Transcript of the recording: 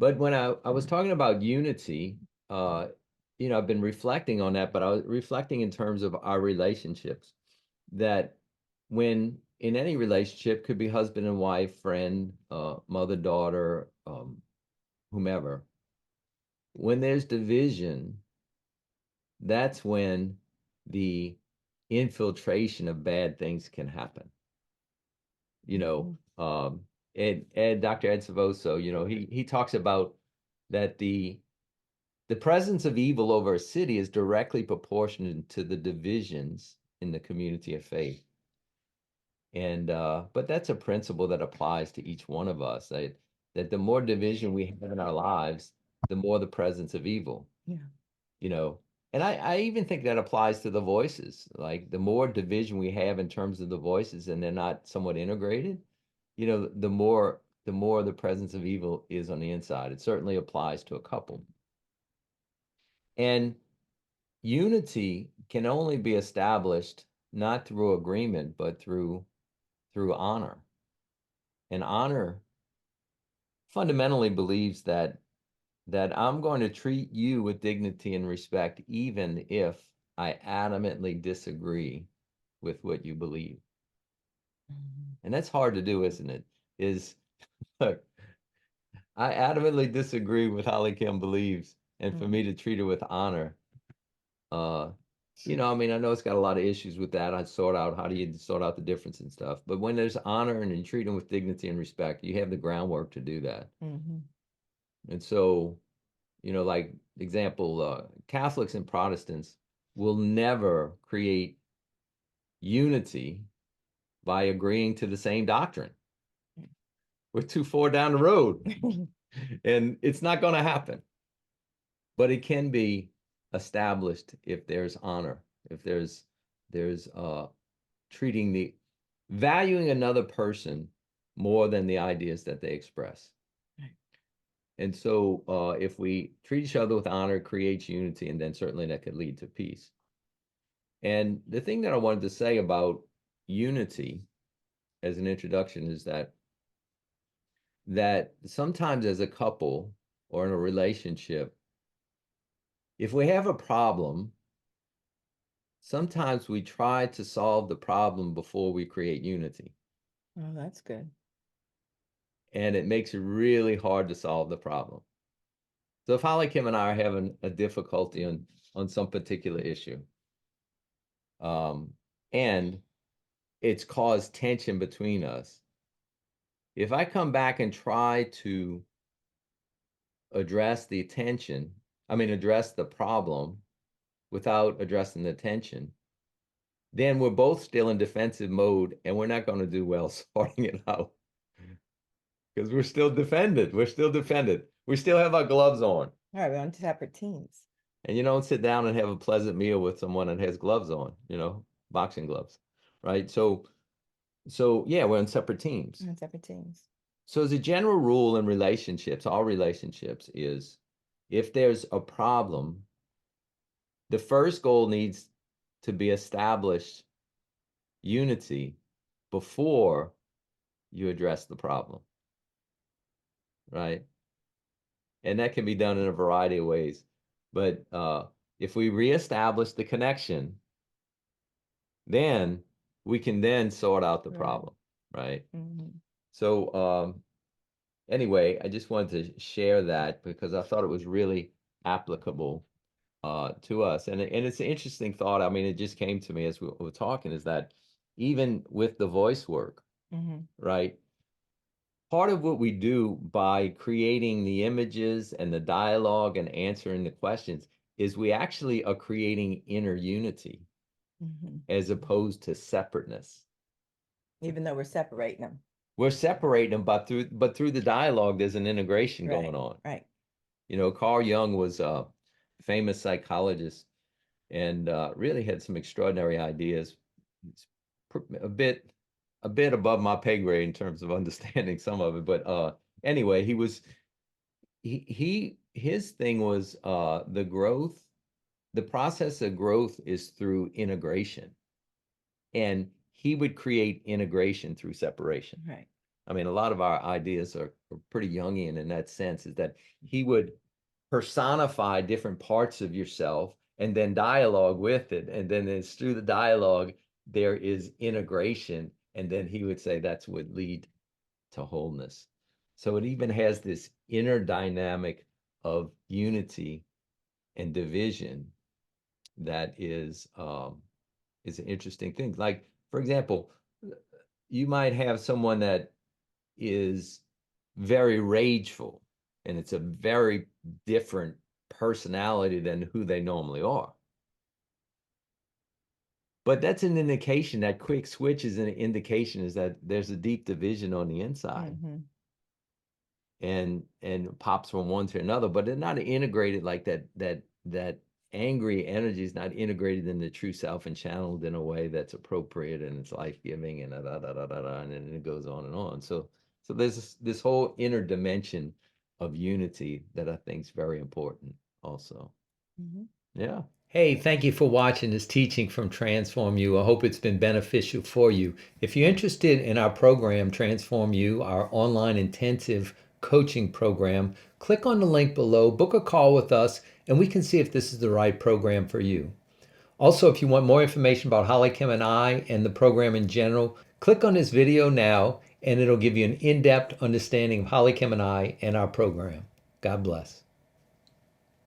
But when I was talking about unity, uh, I've been reflecting on that, but I was reflecting in terms of our relationships, that when in any relationship, could be husband and wife, friend, mother, daughter, whomever, when there's division, that's when the infiltration of bad things can happen. You know, Mhm. Dr. Ed Savoso, he talks about that the presence of evil over a city is directly proportionate to the divisions in the community of faith. And but that's a principle that applies to each one of us, that the more division we have in our lives, the more the presence of evil, Yeah. you know. And I even think that applies to the voices. Like the more division we have in terms of the voices and they're not somewhat integrated, the more the presence of evil is on the inside. It certainly applies to a couple. And unity can only be established not through agreement, but through honor. And honor fundamentally believes that I'm going to treat you with dignity and respect, even if I adamantly disagree with what you believe. Mhm. And that's hard to do, isn't it? Is look, I adamantly disagree with Holly Kim believes, and for me Mhm. to treat her with honor, uh, I mean, I know it's got a lot of issues with that. I sort out how do you sort out the difference and stuff. But when there's honor and you treat them with dignity and respect, you have the groundwork to do that. Mhm. And so, like example, Catholics and Protestants will never create unity by agreeing to the same doctrine. We're too far down the road, and it's not going to happen. But it can be established if there's honor, if there's treating the valuing another person more than the ideas that they express. Right. And so, if we treat each other with honor, it creates unity, and then certainly that could lead to peace. And the thing that I wanted to say about unity as an introduction is that sometimes as a couple or in a relationship, if we have a problem, sometimes we try to solve the problem before we create unity. Oh, that's good. And it makes it really hard to solve the problem. So if Holly Kim and I are having a difficulty on some particular issue, um, and it's caused tension between us, if I come back and try to address the tension, I mean, address the problem without addressing the tension, then we're both still in defensive mode and we're not going to do well sorting it out because we're still defended. We're still defended. We still have our gloves on. All right, we're on separate teams. And you don't sit down and have a pleasant meal with someone that has gloves on, boxing gloves, right? So yeah, we're on separate teams. We're on separate teams. So as a general rule in relationships, all relationships is if there's a problem, the first goal needs to be established unity before you address the problem, right? And that can be done in a variety of ways. But if we reestablish the connection, then we can then sort out the Right. problem, right? Mm-hmm. So anyway, I just wanted to share that because I thought it was really applicable to us. And it's an interesting thought. I mean, it just came to me as we were talking is that even with the voice work, Mm-hmm. right? Part of what we do by creating the images and the dialogue and answering the questions is we actually are creating inner unity Mm-hmm. as opposed to separateness. Even though we're separating them. We're separating them, but through the dialogue, there's an integration Right. going on. Right. Carl Jung was a famous psychologist and really had some extraordinary ideas. It's a bit above my pay grade in terms of understanding some of it, but anyway, his thing was the process of growth is through integration, and he would create integration through separation. Right. I mean, a lot of our ideas are pretty Jungian in that sense, is that he would personify different parts of yourself and then dialogue with it. And then it's through the dialogue, there is integration. And then he would say that's what lead to wholeness. So it even has this inner dynamic of unity and division that is an interesting thing. Like, for example, you might have someone that is very rageful, and it's a very different personality than who they normally are. But that's an indication, that quick switch is an indication is that there's a deep division on the inside. Mhm. And pops from one to another, but they're not integrated like that. That angry energy is not integrated in the true self and channeled in a way that's appropriate and it's life-giving, and and then it goes on and on. So there's this whole inner dimension of unity that I think is very important also. Mhm. Yeah. Hey, thank you for watching this teaching from Transform You. I hope it's been beneficial for you. If you're interested in our program, Transform You, our online intensive coaching program, click on the link below, book a call with us, and we can see if this is the right program for you. Also, if you want more information about Holly Kim and I and the program in general, click on this video now, and it'll give you an in-depth understanding of Holly Kim and I and our program. God bless.